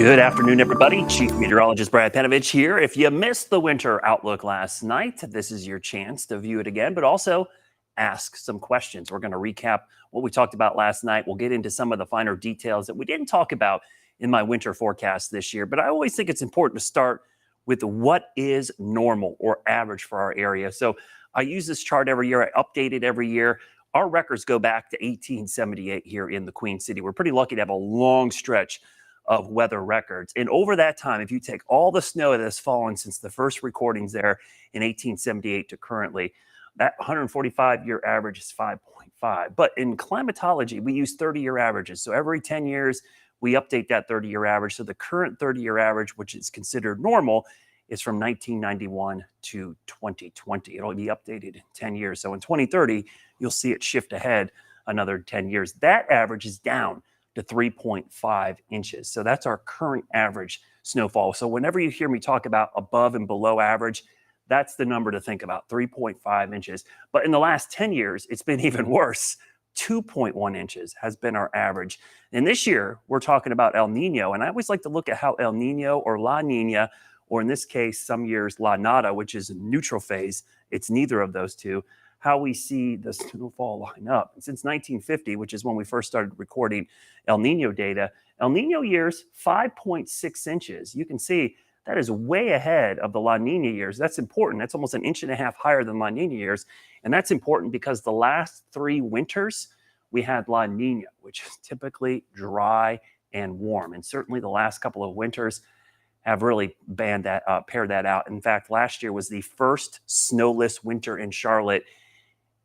Good afternoon, everybody. Chief Meteorologist Brad Panovich here. If you missed the winter outlook last night, this is your chance to view it again, but also ask some questions. We're going to recap what we talked about last night. We'll get into some of the finer details that we didn't talk about in my winter forecast this year, but I always think it's important to start with what is normal or average for our area. So I use this chart every year. I update it every year. Our records go back to 1878 here in the Queen City. We're pretty lucky to have a long stretch of weather records. And over that time, if you take all the snow that has fallen since the first recordings there in 1878 to currently, that 145-year average is 5.5. But in climatology, we use 30-year averages. So every 10 years, we update that 30-year average. So the current 30-year average, which is considered normal, is from 1991 to 2020. It'll be updated in 10 years. So in 2030, you'll see it shift ahead another 10 years. That average is down to 3.5 inches. So that's our current average snowfall. So whenever you hear me talk about above and below average, that's the number to think about, 3.5 inches. But in the last 10 years, it's been even worse. 2.1 inches has been our average. And this year, we're talking about El Nino. And I always like to look at how El Nino or La Nina, or in this case, some years La Nada, which is a neutral phase, it's neither of those two, how we see the snowfall line up. And since 1950, which is when we first started recording El Nino data, El Nino years, 5.6 inches. You can see that is way ahead of the La Nina years. That's important. That's almost an inch and a half higher than La Nina years. And that's important because the last 3 winters, we had La Nina, which is typically dry and warm. And certainly the last couple of winters have really paired that out. In fact, last year was the first snowless winter in Charlotte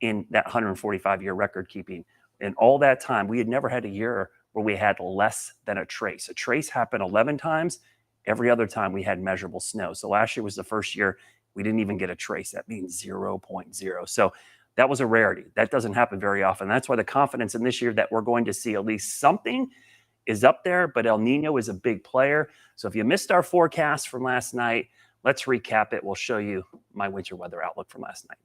in that 145-year record keeping. And all that time, we had never had a year where we had less than a trace. A trace happened 11 times. Every other time we had measurable snow. So last year was the first year we didn't even get a trace. That means 0.0. So that was a rarity. That doesn't happen very often. That's why the confidence in this year that we're going to see at least something is up there, but El Nino is a big player. So if you missed our forecast from last night, let's recap it. We'll show you my winter weather outlook from last night.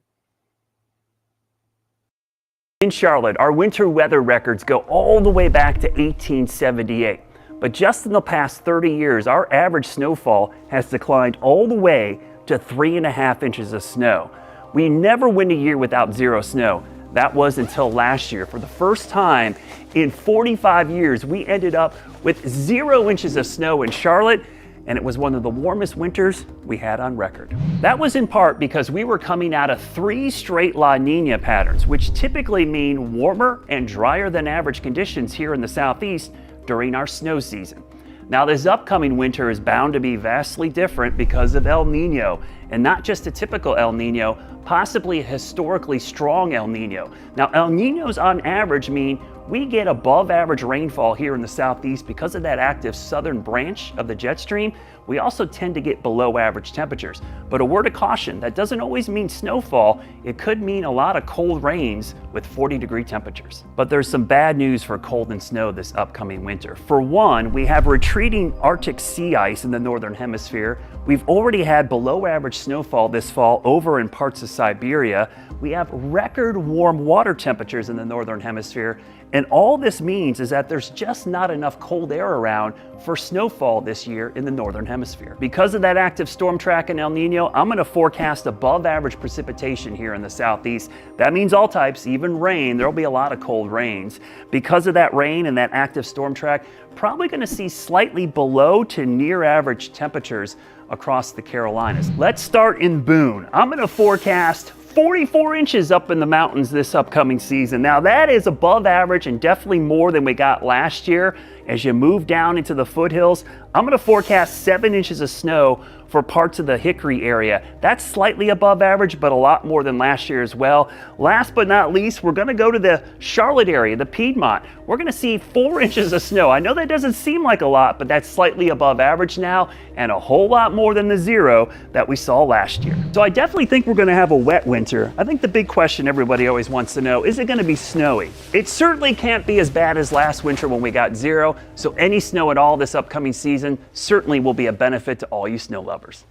In Charlotte, our winter weather records go all the way back to 1878. But just in the past 30 years, our average snowfall has declined all the way to 3.5 inches of snow. We never win a year without 0 snow. That was until last year. For the first time in 45 years, we ended up with 0 inches of snow in Charlotte, and it was one of the warmest winters we had on record. That was in part because we were coming out of 3 straight La Nina patterns, which typically mean warmer and drier than average conditions here in the Southeast during our snow season. Now, this upcoming winter is bound to be vastly different because of El Nino, and not just a typical El Nino, possibly a historically strong El Nino. Now, El Ninos on average mean we get above average rainfall here in the Southeast because of that active southern branch of the jet stream. We also tend to get below average temperatures. But a word of caution, that doesn't always mean snowfall. It could mean a lot of cold rains with 40-degree temperatures. But there's some bad news for cold and snow this upcoming winter. For one, we have retreating Arctic sea ice in the northern hemisphere. We've already had below average snowfall this fall over in parts of Siberia. We have record warm water temperatures in the northern hemisphere. And all this means is that there's just not enough cold air around for snowfall this year in the northern hemisphere. Because of that active storm track in El Nino, I'm going to forecast above average precipitation here in the Southeast. That means all types, even rain. There'll be a lot of cold rains. Because of that rain and that active storm track, probably going to see slightly below to near average temperatures across the Carolinas. Let's start in Boone. I'm going to forecast 44 inches up in the mountains this upcoming season. Now that is above average and definitely more than we got last year. As you move down into the foothills, I'm going to forecast 7 inches of snow for parts of the Hickory area. That's slightly above average, but a lot more than last year as well. Last but not least, we're going to go to the Charlotte area, the Piedmont. We're going to see 4 inches of snow. I know that doesn't seem like a lot, but that's slightly above average now and a whole lot more than the 0 that we saw last year. So I definitely think we're going to have a wet winter. I think the big question everybody always wants to know, is it going to be snowy? It certainly can't be as bad as last winter when we got 0. So any snow at all this upcoming season certainly will be a benefit to all you snow lovers.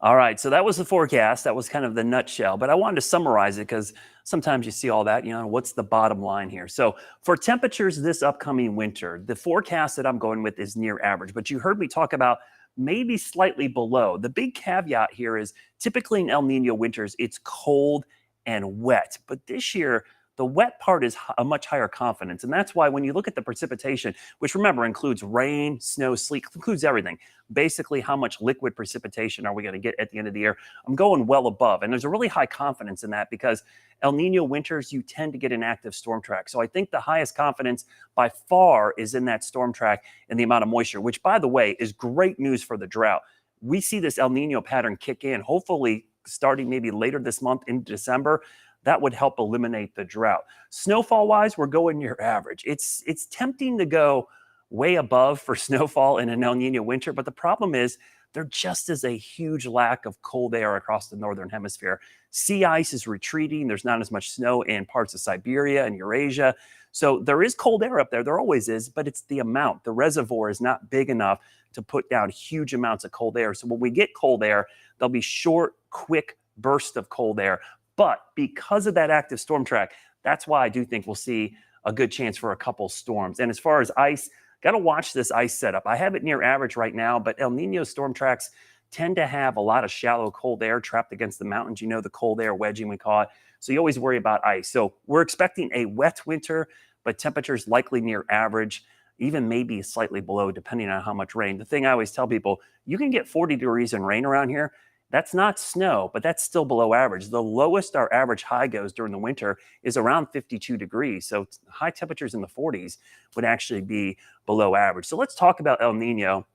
All right, so that was the forecast. That was kind of the nutshell, but I wanted to summarize it because sometimes you see all that, what's the bottom line here? So, for temperatures this upcoming winter, the forecast that I'm going with is near average, but you heard me talk about maybe slightly below. The big caveat here is typically in El Nino winters, it's cold and wet, but this year, the wet part is a much higher confidence. And that's why when you look at the precipitation, which remember includes rain, snow, sleet, includes everything, basically how much liquid precipitation are we going to get at the end of the year, I'm going well above. And there's a really high confidence in that because El Nino winters, you tend to get an active storm track. So I think the highest confidence by far is in that storm track and the amount of moisture, which by the way is great news for the drought. We see this El Nino pattern kick in, hopefully starting maybe later this month in December. That would help eliminate the drought. Snowfall wise, we're going near average. It's tempting to go way above for snowfall in an El Nino winter, but the problem is there just is a huge lack of cold air across the northern hemisphere. Sea ice is retreating. There's not as much snow in parts of Siberia and Eurasia. So there is cold air up there. There always is, but it's the amount. The reservoir is not big enough to put down huge amounts of cold air. So when we get cold air, there'll be short, quick bursts of cold air. But because of that active storm track, that's why I do think we'll see a good chance for a couple storms. And as far as ice, got to watch this ice setup. I have it near average right now, but El Nino storm tracks tend to have a lot of shallow cold air trapped against the mountains. The cold air wedging, we call it. So you always worry about ice. So we're expecting a wet winter, but temperatures likely near average, even maybe slightly below, depending on how much rain. The thing I always tell people, you can get 40 degrees and rain around here. That's not snow, but that's still below average. The lowest our average high goes during the winter is around 52 degrees. So high temperatures in the 40s would actually be below average. So let's talk about El Nino.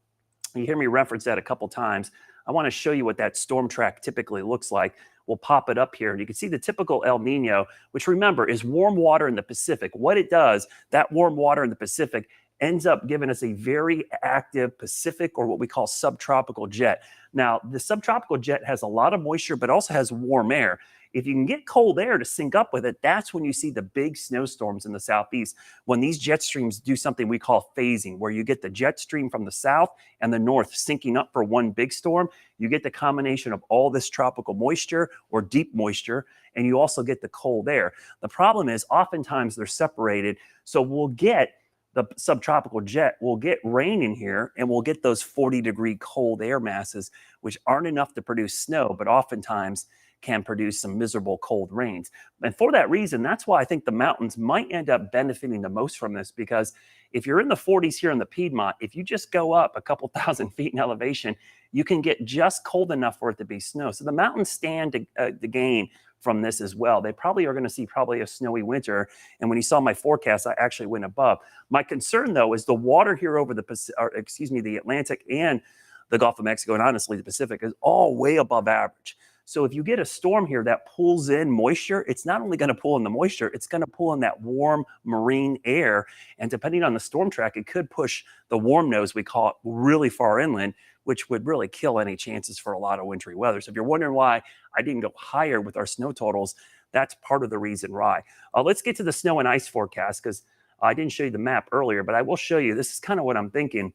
You hear me reference that a couple times. I want to show you what that storm track typically looks like. We'll pop it up here, and you can see the typical El Nino, which remember is warm water in the Pacific. What it does, that warm water in the Pacific ends up giving us a very active Pacific, or what we call subtropical jet. Now, the subtropical jet has a lot of moisture, but also has warm air. If you can get cold air to sync up with it, that's when you see the big snowstorms in the southeast, when these jet streams do something we call phasing, where you get the jet stream from the south and the north syncing up for one big storm. You get the combination of all this tropical moisture or deep moisture, and you also get the cold air. The problem is oftentimes they're separated, so we'll get the subtropical jet, we'll get rain in here, and we'll get those 40-degree cold air masses, which aren't enough to produce snow, but oftentimes can produce some miserable cold rains. And for that reason, that's why I think the mountains might end up benefiting the most from this, because if you're in the 40s here in the Piedmont, if you just go up a couple thousand feet in elevation, you can get just cold enough for it to be snow. So the mountains stand to gain from this as well. They probably are going to see a snowy winter. And when you saw my forecast, I actually went above. My concern, though, is the water here over the Atlantic and the Gulf of Mexico, and honestly, the Pacific, is all way above average. So if you get a storm here that pulls in moisture, it's not only going to pull in the moisture, it's going to pull in that warm marine air. And depending on the storm track, it could push the warm nose, we call it, really far inland, which would really kill any chances for a lot of wintry weather. So if you're wondering why I didn't go higher with our snow totals, that's part of the reason why. Let's get to the snow and ice forecast, because I didn't show you the map earlier, but I will show you. This is kind of what I'm thinking.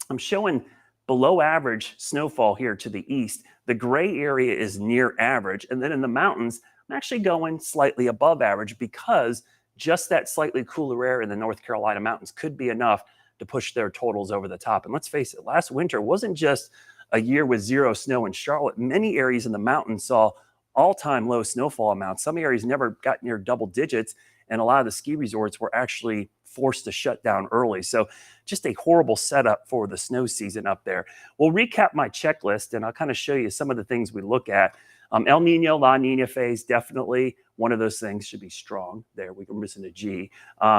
I'm showing below average snowfall here to the east. The gray area is near average. And then in the mountains, I'm actually going slightly above average, because just that slightly cooler air in the North Carolina mountains could be enough to push their totals over the top. And let's face it, last winter wasn't just a year with zero snow in Charlotte. Many areas in the mountains saw all-time low snowfall amounts. Some areas never got near double digits, and a lot of the ski resorts were actually forced to shut down early. So just a horrible setup for the snow season up there. We'll recap my checklist, and I'll kind of show you some of the things we look at. El Nino, La Nina phase, definitely one of those things should be strong. There, we're missing a G.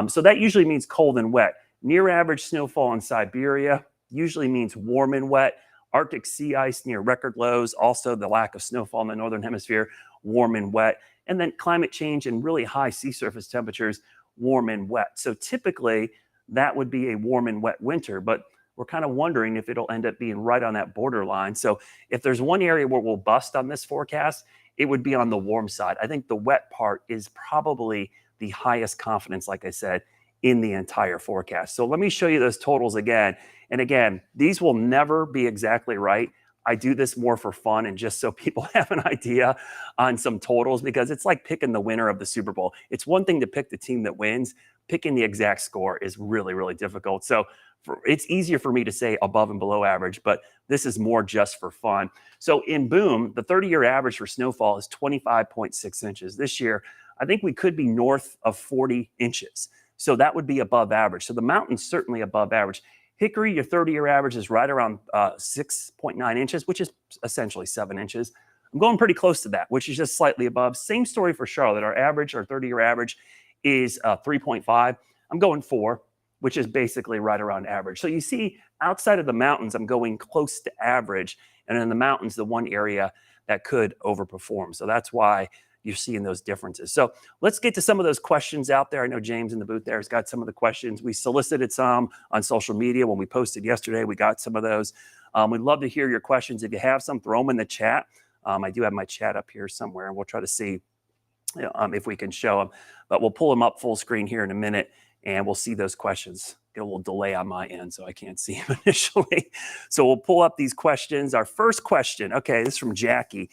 So that usually means cold and wet. Near average snowfall in Siberia usually means warm and wet. Arctic sea ice near record lows, also the lack of snowfall in the northern hemisphere, warm and wet. And then climate change and really high sea surface temperatures, warm and wet. So typically that would be a warm and wet winter, but we're kind of wondering if it'll end up being right on that borderline. So if there's one area where we'll bust on this forecast, it would be on the warm side. I think the wet part is probably the highest confidence, like I said, in the entire forecast. So let me show you those totals again. And again, these will never be exactly right. I do this more for fun and just so people have an idea on some totals, because it's like picking the winner of the Super Bowl. It's one thing to pick the team that wins. Picking the exact score is really, really difficult. So it's easier for me to say above and below average, but this is more just for fun. So in Boom, the 30-year average for snowfall is 25.6 inches. This year, I think we could be north of 40 inches. So that would be above average. So the mountain's certainly above average. Hickory, your 30-year average is right around 6.9 inches, which is essentially 7 inches. I'm going pretty close to that, which is just slightly above. Same story for Charlotte. Our 30-year average is 3.5. I'm going 4, which is basically right around average. So you see, outside of the mountains, I'm going close to average. And in the mountains, the one area that could overperform. So that's why you're seeing those differences. So let's get to some of those questions out there. I know James in the booth there has got some of the questions. We solicited some on social media when we posted yesterday. We got some of those. We'd love to hear your questions. If you have some, throw them in the chat. I do have my chat up here somewhere, and we'll try to see if we can show them. But we'll pull them up full screen here in a minute, and we'll see those questions. Get a little delay on my end, so I can't see them initially. So we'll pull up these questions. Our first question, okay, this is from Jackie.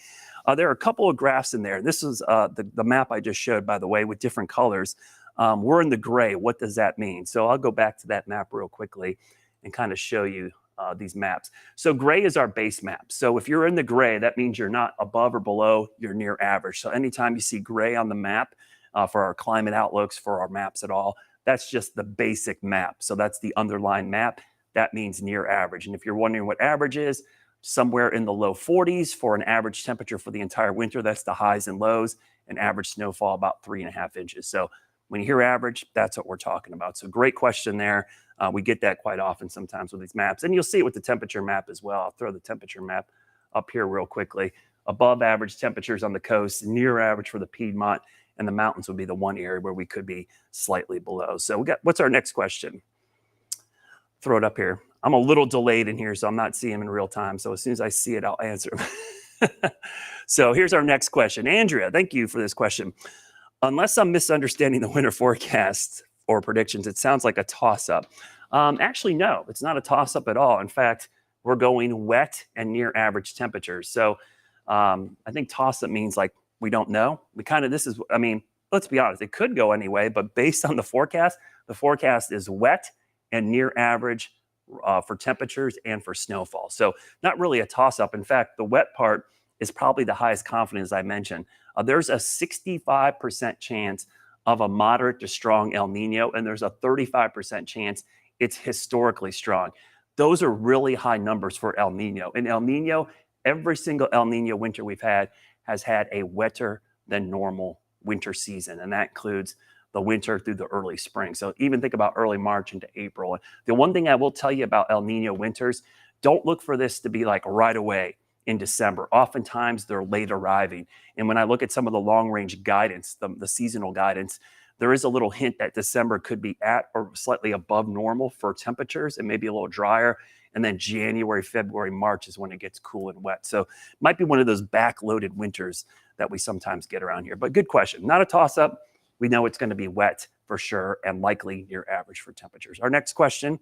There are a couple of graphs in there. This is the map I just showed, by the way, with different colors. We're in the gray. What does that mean? So I'll go back to that map real quickly and kind of show you these maps. So gray is our base map. So if you're in the gray, that means you're not above or below, you're near average. So anytime you see gray on the map for our climate outlooks, for our maps at all, that's just the basic map. So that's the underlying map. That means near average. And if you're wondering what average is, somewhere in the low 40s for an average temperature for the entire winter. That's the highs and lows, and average snowfall about 3.5 inches. So when you hear average, that's what we're talking about. So great question there. We get that quite often sometimes with these maps, and you'll see it with the temperature map as well. I'll throw the temperature map up here real quickly. Above average temperatures on the coast, near average for the Piedmont, and the mountains would be the one area where we could be slightly below. So we got, what's our next question? Throw it up here. I'm a little delayed in here, so I'm not seeing them in real time. So as soon as I see it, I'll answer them. So here's our next question. Andrea, thank you for this question. Unless I'm misunderstanding the winter forecast or predictions, it sounds like a toss-up. Actually, no, it's not a toss-up at all. In fact, we're going wet and near average temperatures. So I think toss-up means like we don't know. I mean, let's be honest, it could go anyway, but based on the forecast is wet and near average for temperatures and for snowfall. So not really a toss-up. In fact, the wet part is probably the highest confidence I mentioned. There's a 65% chance of a moderate to strong El Nino, and there's a 35% chance it's historically strong. Those are really high numbers for El Nino. In El Nino, every single El Nino winter we've had has had a wetter than normal winter season, and that includes the winter through the early spring. So even think about early March into April. The one thing I will tell you about El Nino winters, don't look for this to be like right away in December. Oftentimes they're late arriving. And when I look at some of the long range guidance, the seasonal guidance, there is a little hint that December could be at or slightly above normal for temperatures and maybe a little drier. And then January, February, March is when it gets cool and wet. So it might be one of those backloaded winters that we sometimes get around here. But good question. Not a toss-up. We know it's going to be wet for sure and likely near average for temperatures. Our next question.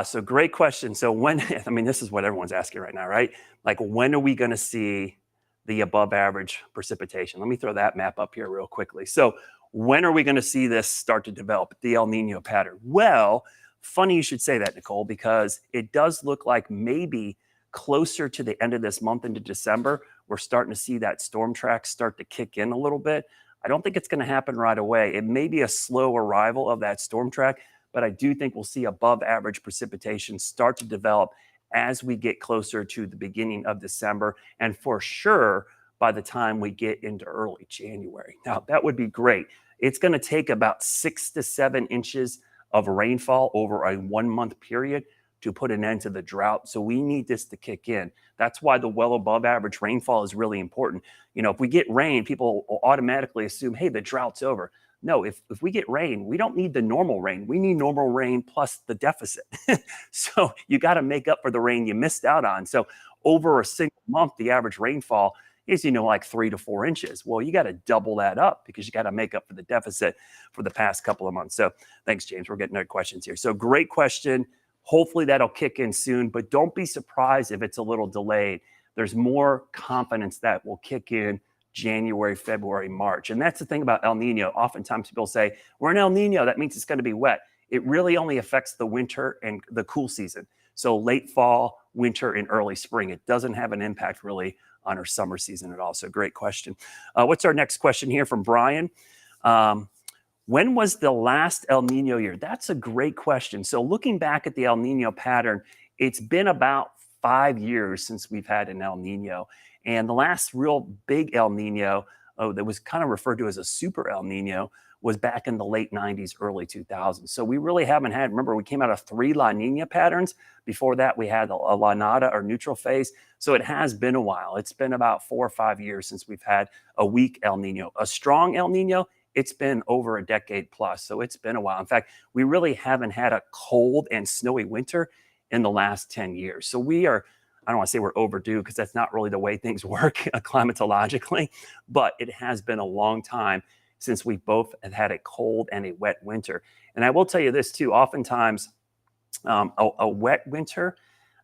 So great question. So when, I mean, this is what everyone's asking right now, right? Like, when are we going to see the above average precipitation? Let me throw that map up here real quickly. So when are we going to see this start to develop, the El Nino pattern? Well, funny you should say that, Nicole, because it does look like maybe closer to the end of this month into December, we're starting to see that storm track start to kick in a little bit. I don't think it's going to happen right away. It may be a slow arrival of that storm track, but I do think we'll see above average precipitation start to develop as we get closer to the beginning of December, and for sure by the time we get into early January. Now, that would be great. It's going to take about 6 to 7 inches of rainfall over a 1 month period to put an end to the drought. So we need this to kick in. That's why the well above average rainfall is really important. You know, if we get rain, people will automatically assume, hey, the drought's over. No, if we get rain, we don't need the normal rain. We need normal rain plus the deficit. So you got to make up for the rain you missed out on. So over a single month, the average rainfall is, like 3 to 4 inches. Well, you got to double that up because you got to make up for the deficit for the past couple of months. So thanks, James. We're getting our questions here. So great question. Hopefully that'll kick in soon, but don't be surprised if it's a little delayed. There's more confidence that will kick in January, February, March. And that's the thing about El Nino. Oftentimes people say, we're in El Nino, that means it's going to be wet. It really only affects the winter and the cool season. So late fall, winter, and early spring. It doesn't have an impact really on our summer season at all. So great question. What's our next question here from Brian? When was the last El Nino year? That's a great question. So looking back at the El Nino pattern, it's been about 5 years since we've had an El Nino. And the last real big El Nino that was kind of referred to as a super El Nino was back in the late 90s, early 2000s. So we really haven't had, remember, we came out of 3 La Nina patterns. Before that, we had a La Nada or neutral phase. So it has been a while. It's been about 4 or 5 years since we've had a weak El Nino. A strong El Nino, it's been over a decade plus. So it's been a while. In fact, we really haven't had a cold and snowy winter in the last 10 years. So we are, I don't want to say we're overdue because that's not really the way things work climatologically, but it has been a long time since we both have had a cold and a wet winter. And I will tell you this too, oftentimes a wet winter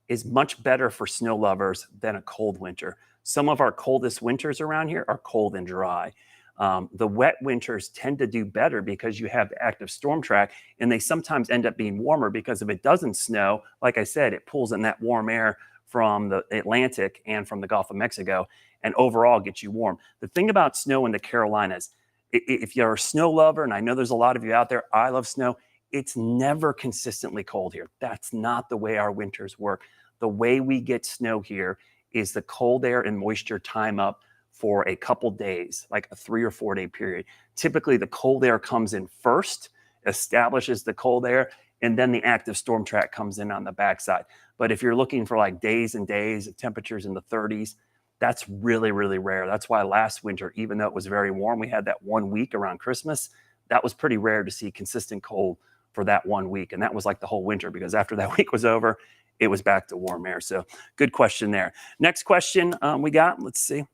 is much better for snow lovers than a cold winter. Some of our coldest winters around here are cold and dry. The wet winters tend to do better because you have the active storm track, and they sometimes end up being warmer because if it doesn't snow, like I said, it pulls in that warm air from the Atlantic and from the Gulf of Mexico and overall gets you warm. The thing about snow in the Carolinas, if you're a snow lover, and I know there's a lot of you out there, I love snow, it's never consistently cold here. That's not the way our winters work. The way we get snow here is the cold air and moisture time up for a couple days, like a 3 or 4 day period. Typically, the cold air comes in first, establishes the cold air, and then the active storm track comes in on the backside. But if you're looking for like days and days of temperatures in the 30s, that's really, really rare. That's why last winter, even though it was very warm, we had that 1 week around Christmas. That was pretty rare to see consistent cold for that 1 week. And that was like the whole winter because after that week was over, it was back to warm air. So good question there. Next question we got, let's see.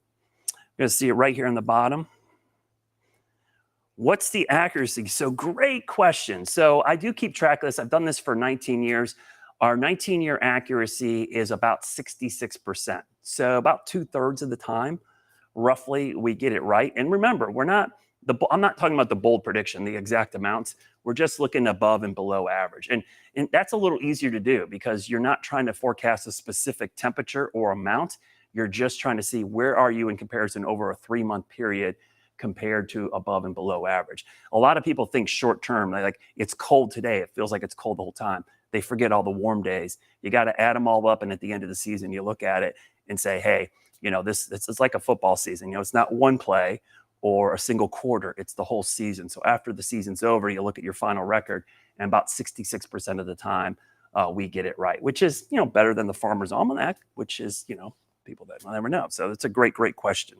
You're going to see it right here in the bottom. What's the accuracy? So great question. So I do keep track of this. I've done this for 19 years. Our 19-year accuracy is about 66%. So about 2/3 of the time, roughly, we get it right. And remember, I'm not talking about the bold prediction, the exact amounts. We're just looking above and below average. And that's a little easier to do because you're not trying to forecast a specific temperature or amount. You're just trying to see where are you in comparison over a 3-month period compared to above and below average. A lot of people think short term, like it's cold today. It feels like it's cold the whole time. They forget all the warm days. You got to add them all up. And at the end of the season, you look at it and say, hey, this is like a football season. It's not one play or a single quarter. It's the whole season. So after the season's over, you look at your final record and about 66% of the time we get it right, which is, better than the Farmer's Almanac, which is, people that will never know. So it's a great, great question.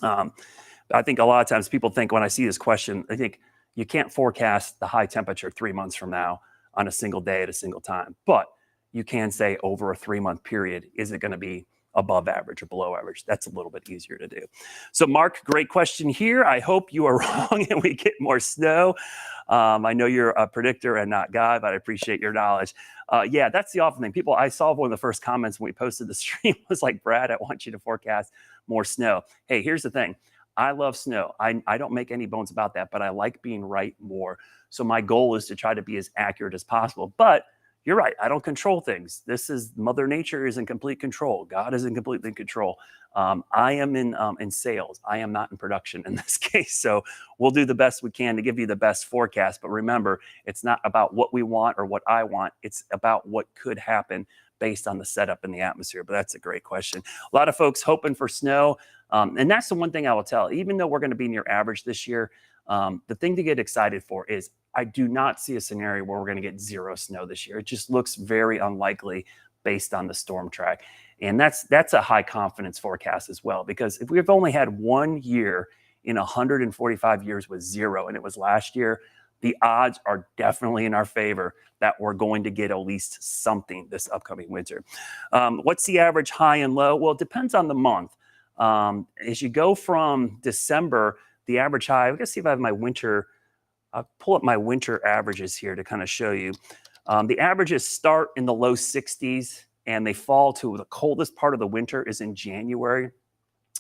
I think a lot of times people think when I see this question, I think you can't forecast the high temperature 3 months from now on a single day at a single time. But you can say over a 3-month period, is it going to be above average or below average? That's a little bit easier to do. So Mark, great question here. I hope you are wrong and we get more snow. I know you're a predictor and not Guy, but I appreciate your knowledge. Yeah, that's the awful thing. I saw one of the first comments when we posted the stream was like, Brad, I want you to forecast more snow. Hey, here's the thing. I love snow. I don't make any bones about that, but I like being right more. So my goal is to try to be as accurate as possible. But you're right. I don't control things. This is Mother Nature is in complete control. God is in complete control. I am in sales. I am not in production in this case. So we'll do the best we can to give you the best forecast. But remember, it's not about what we want or what I want. It's about what could happen based on the setup in the atmosphere. But that's a great question. A lot of folks hoping for snow. And that's the one thing I will tell, even though we're going to be near average this year, the thing to get excited for is I do not see a scenario where we're going to get 0 snow this year. It just looks very unlikely based on the storm track. And that's a high confidence forecast as well, because if we've only had 1 year in 145 years with 0, and it was last year, the odds are definitely in our favor that we're going to get at least something this upcoming winter. What's the average high and low? Well, it depends on the month. As you go from December, the average high, I'm going to see if I have my winter, I'll pull up my winter averages here to kind of show you. The averages start in the low 60s and they fall to the coldest part of the winter is in January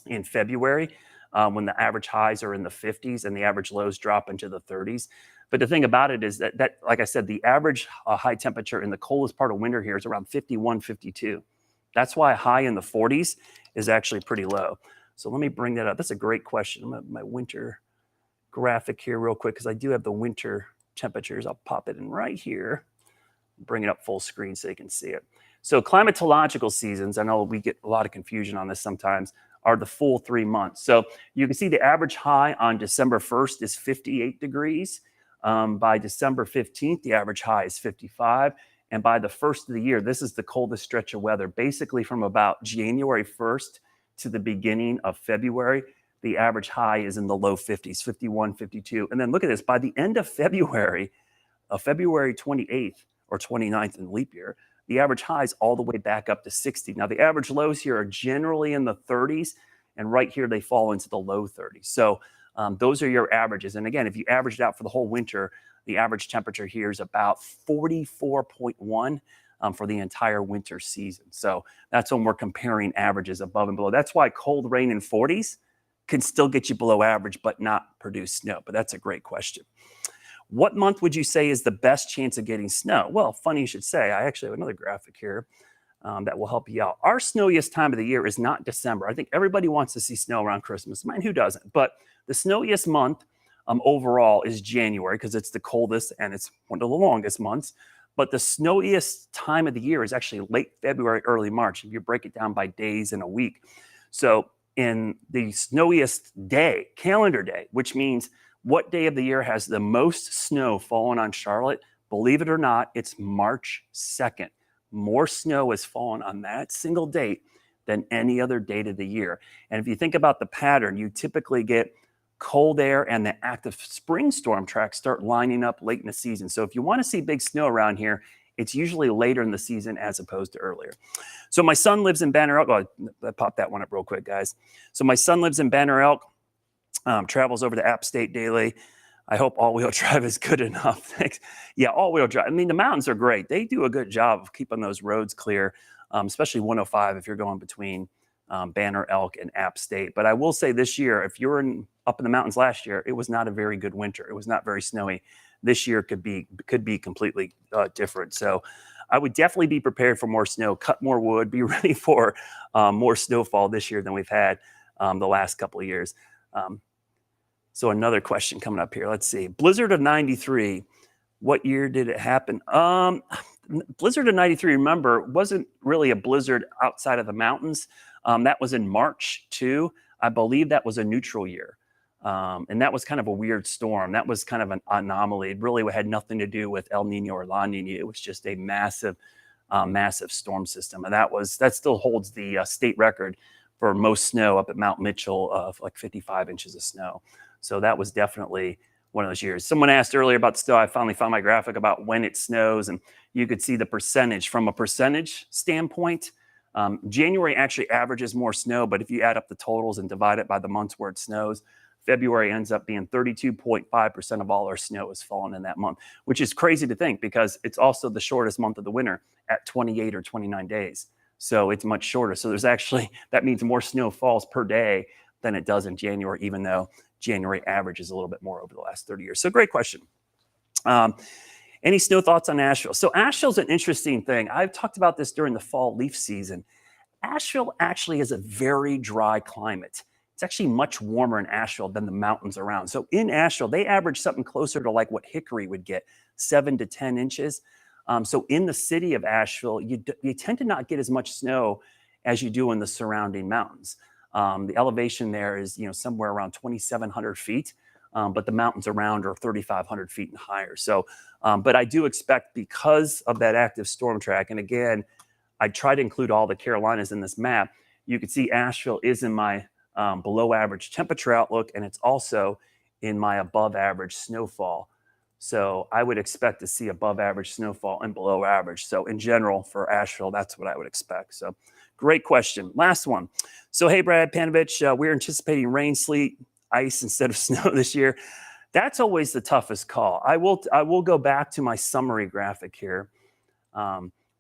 and February, when the average highs are in the 50s and the average lows drop into the 30s. But the thing about it is that like I said, the average high temperature in the coldest part of winter here is around 51, 52. That's why a high in the 40s is actually pretty low. So let me bring that up. That's a great question. I'm at my winter graphic here real quick because I do have the winter temperatures. I'll pop it in right here, bring it up full screen so you can see it. So climatological seasons, I know we get a lot of confusion on this sometimes, are the full 3 months. So you can see the average high on December 1st is 58 degrees. By December 15th, the average high is 55. And by the first of the year, this is the coldest stretch of weather. Basically from about January 1st to the beginning of February, the average high is in the low 50s, 51, 52. And then look at this, by the end of February 28th or 29th in leap year, the average high is all the way back up to 60. Now, the average lows here are generally in the 30s, and right here they fall into the low 30s. So those are your averages. And again, if you averaged out for the whole winter, the average temperature here is about 44.1 for the entire winter season. So that's when we're comparing averages above and below. That's why cold rain in 40s can still get you below average, but not produce snow. But that's a great question. What month would you say is the best chance of getting snow? Well, funny you should say. I actually have another graphic here that will help you out. Our snowiest time of the year is not December. I think everybody wants to see snow around Christmas. Man, who doesn't? But the snowiest month overall is January because it's the coldest and it's one of the longest months. But the snowiest time of the year is actually late February, early March, if you break it down by days in a week. So in the snowiest day, calendar day, which means what day of the year has the most snow fallen on Charlotte? Believe it or not, it's March 2nd. More snow has fallen on that single date than any other date of the year. And if you think about the pattern, you typically get cold air and the active spring storm tracks start lining up late in the season. So if you want to see big snow around here, it's usually later in the season as opposed to earlier. So my son lives in Banner Elk. Oh, I popped that one up real quick, guys. So my son lives in Banner Elk. Travels over to App State daily. I hope all-wheel drive is good enough. Thanks. Yeah, all-wheel drive. I mean, the mountains are great. They do a good job of keeping those roads clear, especially 105 if you're going between Banner Elk and App State. But I will say this year, if you were up in the mountains last year, it was not a very good winter. It was not very snowy. This year could be completely different. So I would definitely be prepared for more snow, cut more wood, be ready for more snowfall this year than we've had the last couple of years. So another question coming up here. Let's see. Blizzard of 93. What year did it happen? Blizzard of 93, remember, wasn't really a blizzard outside of the mountains. That was in March too. I believe that was a neutral year. And that was kind of a weird storm. That was kind of an anomaly. It really had nothing to do with El Nino or La Nina. It was just a massive storm system. And that still holds the state record for most snow up at Mount Mitchell of like 55 inches of snow. So that was definitely one of those years. Someone asked earlier about snow. I finally found my graphic about when it snows, and you could see the percentage. From a percentage standpoint, January actually averages more snow, but if you add up the totals and divide it by the months where it snows, February ends up being 32.5% of all our snow has fallen in that month, which is crazy to think because it's also the shortest month of the winter at 28 or 29 days. So it's much shorter. So that means more snow falls per day than it does in January, even though January average is a little bit more over the last 30 years. So great question. Any snow thoughts on Asheville? So Asheville's an interesting thing. I've talked about this during the fall leaf season. Asheville actually is a very dry climate. It's actually much warmer in Asheville than the mountains around. So in Asheville, they average something closer to like what Hickory would get, 7 to 10 inches. So in the city of Asheville, you tend to not get as much snow as you do in the surrounding mountains. The elevation there is, somewhere around 2,700 feet, but the mountains around are 3,500 feet and higher. So, but I do expect, because of that active storm track, and again, I try to include all the Carolinas in this map. You can see Asheville is in my below average temperature outlook, and it's also in my above average snowfall. So I would expect to see above average snowfall and below average. So in general, for Asheville, that's what I would expect. So great question. Last one. So, hey, Brad, Panovich, we're anticipating rain, sleet, ice instead of snow this year. That's always the toughest call. I will go back to my summary graphic here.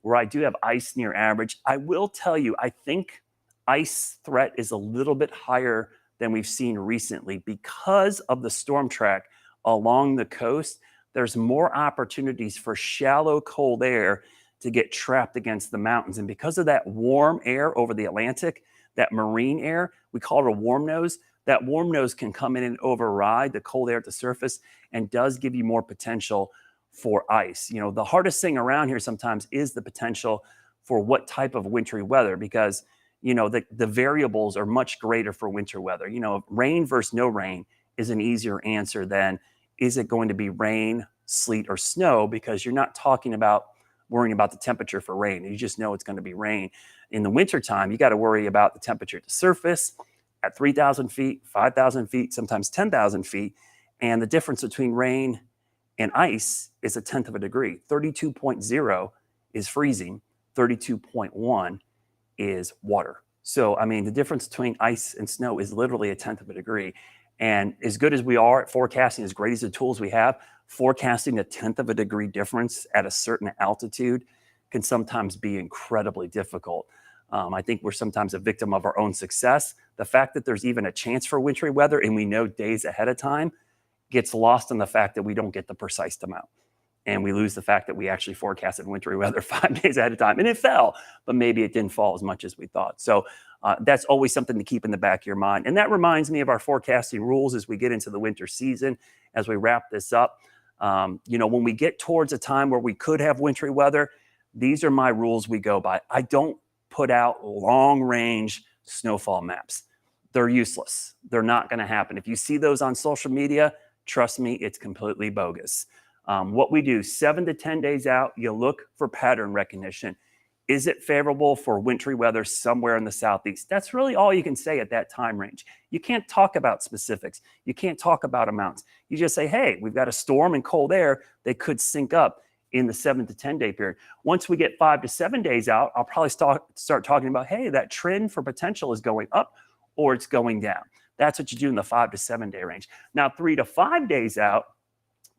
where I do have ice near average. I will tell you, I think ice threat is a little bit higher than we've seen recently because of the storm track along the coast. There's more opportunities for shallow cold air to get trapped against the mountains. And because of that warm air over the Atlantic, that marine air, we call it a warm nose, that warm nose can come in and override the cold air at the surface and does give you more potential for ice. You know, the hardest thing around here sometimes is the potential for what type of wintry weather, because, you know, the variables are much greater for winter weather. You know, rain versus no rain is an easier answer than is it going to be rain, sleet, or snow, because you're not talking about worrying about the temperature for rain. You just know it's going to be rain. In the wintertime, you got to worry about the temperature at the surface at 3,000 feet, 5,000 feet, sometimes 10,000 feet. And the difference between rain and ice is 1/10 of a degree. 32.0 is freezing, 32.1 is water. So, I mean, the difference between ice and snow is literally 1/10 of a degree. And as good as we are at forecasting, as great as the tools we have, forecasting 1/10 of a degree difference at a certain altitude can sometimes be incredibly difficult. I think we're sometimes a victim of our own success. The fact that there's even a chance for wintry weather and we know days ahead of time gets lost in the fact that we don't get the precise amount. And we lose the fact that we actually forecasted wintry weather 5 days ahead of time. And it fell, but maybe it didn't fall as much as we thought. So that's always something to keep in the back of your mind. And that reminds me of our forecasting rules as we get into the winter season, as we wrap this up. You know, when we get towards a time where we could have wintry weather, these are my rules we go by. I don't put out long range snowfall maps. They're useless. They're not going to happen. If you see those on social media, trust me, it's completely bogus. What we do 7 to 10 days out, you look for pattern recognition. Is it favorable for wintry weather somewhere in the southeast? That's really all you can say at that time range. You can't talk about specifics. You can't talk about amounts. You just say, hey, we've got a storm and cold air. They could sync up in the 7 to 10 day period. Once we get 5 to 7 days out, I'll probably start talking about, hey, that trend for potential is going up or it's going down. That's what you do in the 5 to 7 day range. Now, 3 to 5 days out,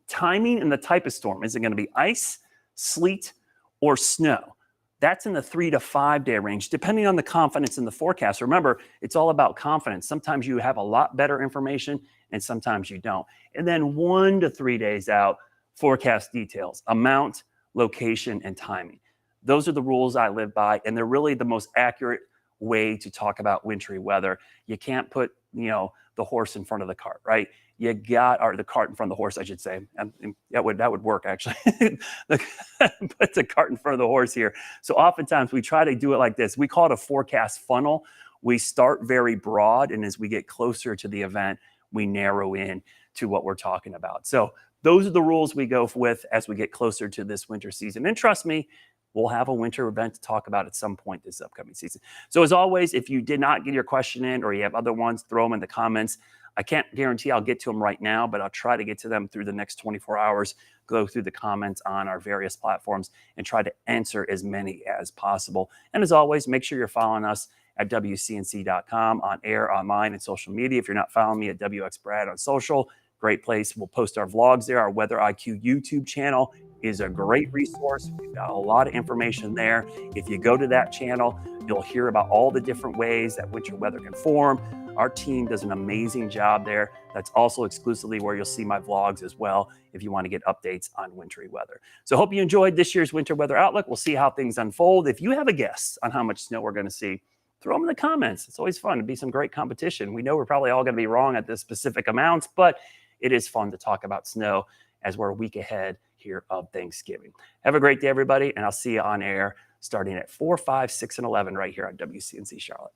timing and the type of storm. Is it going to be ice, sleet, or snow? That's in the 3 to 5 day range, depending on the confidence in the forecast. Remember, it's all about confidence. Sometimes you have a lot better information and sometimes you don't. And then 1 to 3 days out, forecast details, amount, location, and timing. Those are the rules I live by, and they're really the most accurate way to talk about wintry weather. You can't put, you know, the horse in front of the cart, right? You got, or the cart in front of the horse, I should say. And that would work, actually. Put the cart in front of the horse here. So oftentimes we try to do it like this. We call it a forecast funnel. We start very broad, and as we get closer to the event, we narrow in to what we're talking about. So those are the rules we go with as we get closer to this winter season. And trust me, we'll have a winter event to talk about at some point this upcoming season. So as always, if you did not get your question in or you have other ones, throw them in the comments. I can't guarantee I'll get to them right now, but I'll try to get to them through the next 24 hours, go through the comments on our various platforms and try to answer as many as possible. And as always, make sure you're following us at WCNC.com, on air, online, and social media. If you're not following me at WXBrad on social, great place. We'll post our vlogs there. Our Weather IQ YouTube channel is a great resource. We've got a lot of information there. If you go to that channel, you'll hear about all the different ways that winter weather can form. Our team does an amazing job there. That's also exclusively where you'll see my vlogs as well if you want to get updates on wintry weather. So hope you enjoyed this year's winter weather outlook. We'll see how things unfold. If you have a guess on how much snow we're going to see, throw them in the comments. It's always fun to be some great competition. We know we're probably all going to be wrong at the specific amounts, but it is fun to talk about snow as we're a week ahead here of Thanksgiving. Have a great day, everybody, and I'll see you on air starting at 4, 5, 6, and 11 right here on WCNC Charlotte.